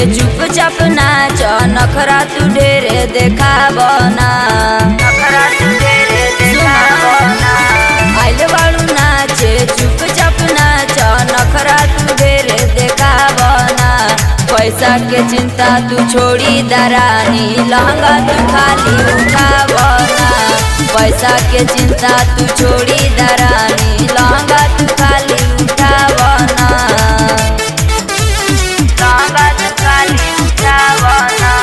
चुपचाप नाच नखरा तू ढेरे देखावना नखरा तू ढेरे देखावना आइल बाड़ू नाचे चुपचाप नाच नखरा तू ढेरे देखावना पैसा के चिंता तू छोड़ी दरानी लहंगा तू खाली उठावना पैसा के चिंता तू छोड़ी दरानी लहंगा तू खाली उठावना लहंगा तू खाली उठावना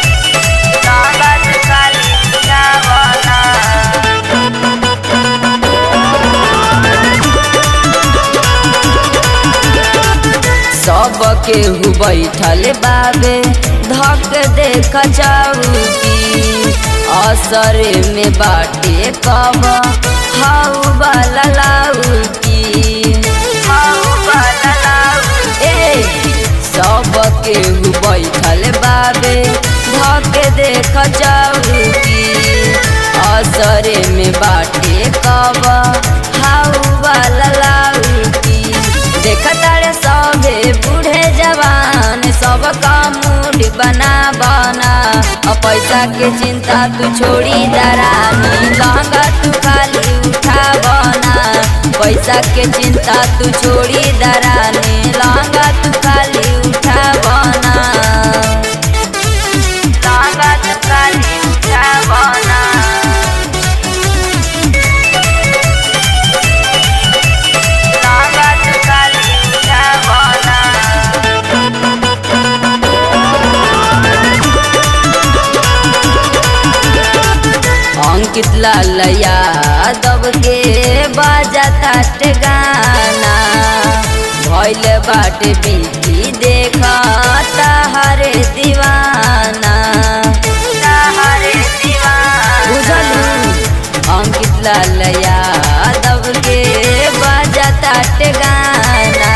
लहंगा तू खाली उठावना सब केहू बैठल बाबे धक देख जाऊगी असरे में बाटे कब हाउ वाला लाऊगी सब केहू बैठल बाबे धक देख जाऊगी असरे में बाटे कब हाउ वाला लाऊगी देखतारे सबे बूढ़े जवान सब का मूड बना बना पैसा के चिंता तू छोड़ी दरानी लहंगा तू खाली उठावना पैसा के चिंता तू छोड़ी दरानी लहंगा तू खाली उठावना लहंगा तू खाली उठावना अंकित लाल यादव के बाजा ताट गाना भइल बाटे बीती देखा ताहरे दीवाना बुझलू अंकित लाल यादव के बाजा ताट गाना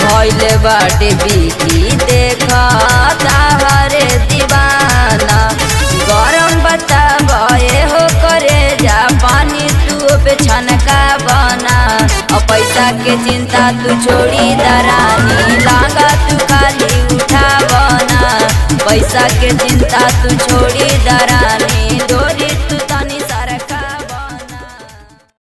भइल बाटे बीती देखा ताहरे दीवाना गरम बतावे हो करे जा पानी तू पे छनका बना पैसा के चिंता तू छोड़ी दरानी लहंगा तू खाली उठावना पैसा के चिंता तू